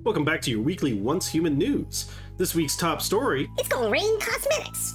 Welcome back to your weekly Once Human News. This week's top story... It's gonna rain cosmetics!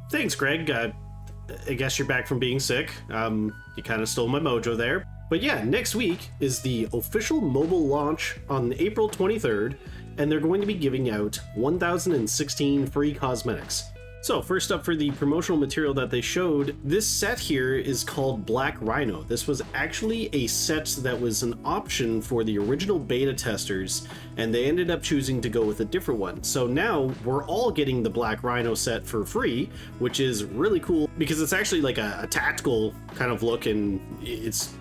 Thanks, Greg. I guess you're back from being sick. You kind of stole my mojo there. But yeah, next week is the official mobile launch on April 23rd, and they're going to be giving out 1,016 free cosmetics. So first up, for the promotional material that they showed, this set here is called Black Rhino. This was actually a set that was an option for the original beta testers, and they ended up choosing to go with a different one. So now we're all getting the Black Rhino set for free, which is really cool because it's actually like a tactical kind of look, and it's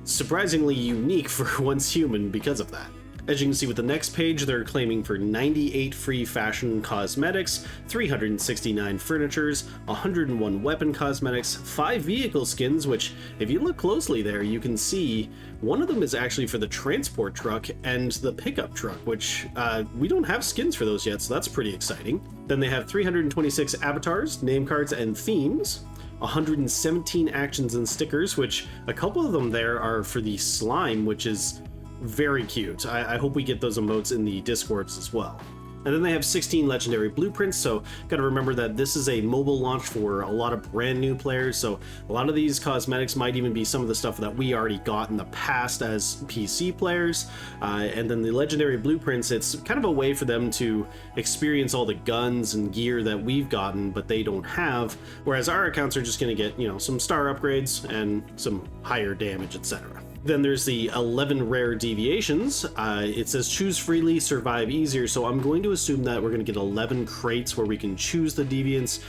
surprisingly unique for Once Human because of that. As you can see with the next page, they're claiming for 98 free fashion cosmetics, 369 furnitures, 101 weapon cosmetics, 5 vehicle skins, which if you look closely there, you can see one of them is actually for the transport truck and the pickup truck, which we don't have skins for those yet, so that's pretty exciting. Then they have 326 avatars, name cards, and themes. 117 actions and stickers, which a couple of them there are for the slime, which is very cute. I hope we get those emotes in the Discords as well. And then they have 16 legendary blueprints, so gotta remember that this is a mobile launch for a lot of brand new players, so a lot of these cosmetics might even be some of the stuff that we already got in the past as PC players. And then the legendary blueprints, it's kind of a way for them to experience all the guns and gear that we've gotten but they don't have, whereas our accounts are just gonna get, you know, some star upgrades and some higher damage, etc. Then there's the 11 rare deviations. It says choose freely, survive easier, so I'm going to assume that we're going to get 11 crates where we can choose the deviants,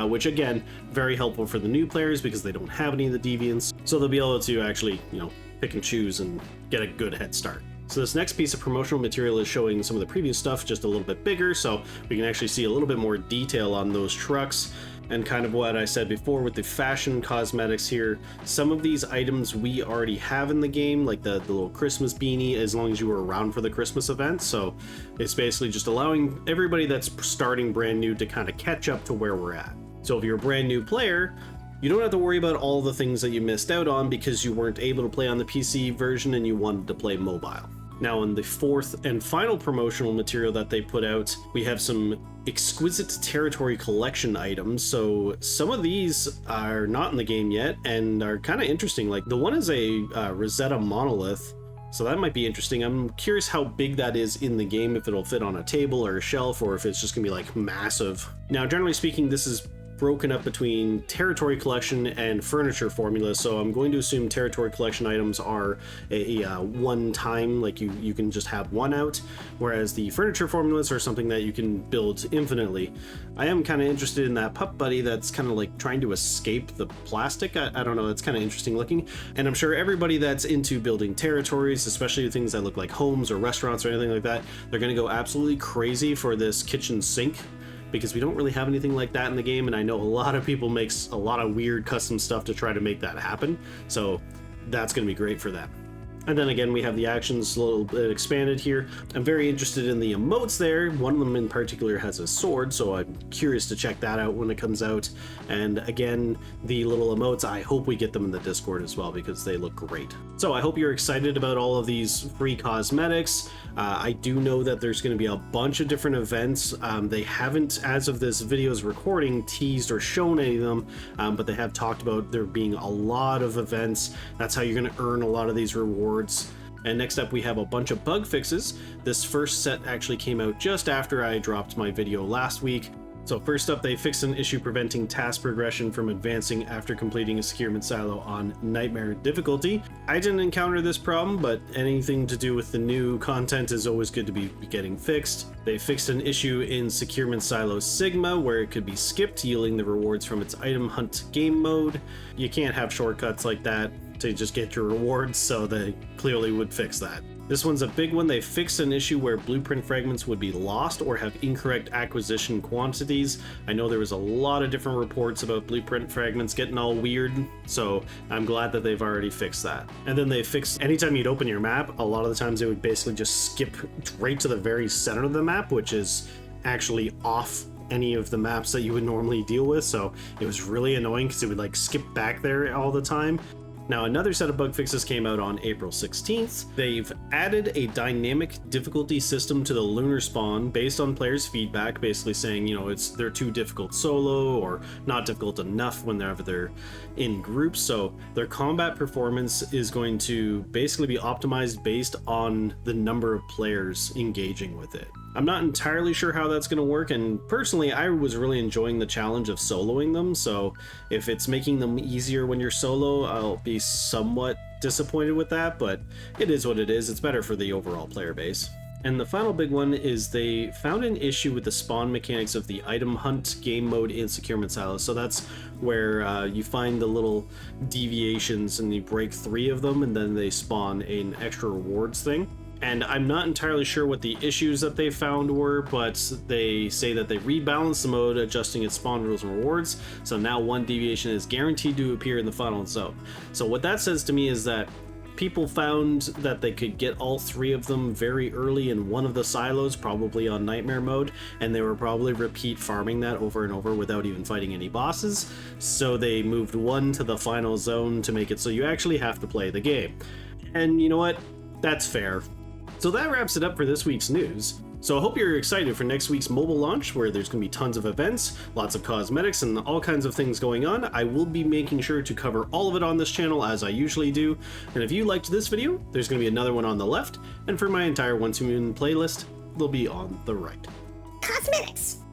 which again, very helpful for the new players because they don't have any of the deviants, so they'll be able to actually, you know, pick and choose and get a good head start. So this next piece of promotional material is showing some of the previous stuff just a little bit bigger, so we can actually see a little bit more detail on those trucks. And kind of what I said before with the fashion cosmetics here, some of these items we already have in the game, like the little Christmas beanie, as long as you were around for the Christmas event. So it's basically just allowing everybody that's starting brand new to kind of catch up to where we're at. So if you're a brand new player, you don't have to worry about all the things that you missed out on because you weren't able to play on the PC version and you wanted to play mobile. Now in the fourth and final promotional material that they put out, we have some exquisite territory collection items. So some of these are not in the game yet and are kind of interesting. Like the one is a Rosetta monolith, so that might be interesting. I'm curious how big that is in the game, if it'll fit on a table or a shelf, or if it's just gonna be like massive. Now generally speaking, this is broken up between territory collection and furniture formula, so I'm going to assume territory collection items are a one time, like you can just have one out, whereas the furniture formulas are something that you can build infinitely. I am kind of interested in that pup buddy that's kind of like trying to escape the plastic. I don't know, it's kind of interesting looking, and I'm sure everybody that's into building territories, especially things that look like homes or restaurants or anything like that, they're going to go absolutely crazy for this kitchen sink, because we don't really have anything like that in the game, and I know a lot of people makes a lot of weird custom stuff to try to make that happen, so that's going to be great for them. And then again, we have the actions a little bit expanded here. I'm very interested in the emotes there. One of them in particular has a sword, so I'm curious to check that out when it comes out. And again, the little emotes, I hope we get them in the Discord as well because they look great. So I hope you're excited about all of these free cosmetics. I do know that there's going to be a bunch of different events. They haven't, as of this video's recording, teased or shown any of them, but they have talked about there being a lot of events. That's how you're going to earn a lot of these rewards. And next up we have a bunch of bug fixes. This first set actually came out just after I dropped my video last week. So first up, they fixed an issue preventing task progression from advancing after completing a securement silo on Nightmare difficulty. I didn't encounter this problem, but anything to do with the new content is always good to be getting fixed. They fixed an issue in securement silo Sigma where it could be skipped, yielding the rewards from its item hunt game mode. You can't have shortcuts like that to just get your rewards, so they clearly would fix that. This one's a big one. They fixed an issue where blueprint fragments would be lost or have incorrect acquisition quantities. I know there was a lot of different reports about blueprint fragments getting all weird, so I'm glad that they've already fixed that. And then they fixed anytime you'd open your map, a lot of the times it would basically just skip right to the very center of the map, which is actually off any of the maps that you would normally deal with, so it was really annoying because it would like skip back there all the time. Now, another set of bug fixes came out on April 16th. They've added a dynamic difficulty system to the lunar spawn based on players' feedback, basically saying, you know, they're too difficult solo or not difficult enough whenever they're in groups. So their combat performance is going to basically be optimized based on the number of players engaging with it. I'm not entirely sure how that's going to work, and personally I was really enjoying the challenge of soloing them, so if it's making them easier when you're solo, I'll be somewhat disappointed with that, but it is what it is. It's better for the overall player base. And the final big one is they found an issue with the spawn mechanics of the item hunt game mode in Securement Silos. So that's where you find the little deviations and you break 3 of them and then they spawn an extra rewards thing. And I'm not entirely sure what the issues that they found were, but they say that they rebalanced the mode, adjusting its spawn rules and rewards. So now 1 deviation is guaranteed to appear in the final zone. So what that says to me is that people found that they could get all 3 of them very early in one of the silos, probably on nightmare mode, and they were probably repeat farming that over and over without even fighting any bosses. So they moved 1 to the final zone to make it so you actually have to play the game. And you know what? That's fair. So that wraps it up for this week's news. So I hope you're excited for next week's mobile launch, where there's going to be tons of events, lots of cosmetics, and all kinds of things going on. I will be making sure to cover all of it on this channel, as I usually do. And if you liked this video, there's going to be another one on the left, and for my entire 1-2 Moon playlist, they'll be on the right. Cosmetics!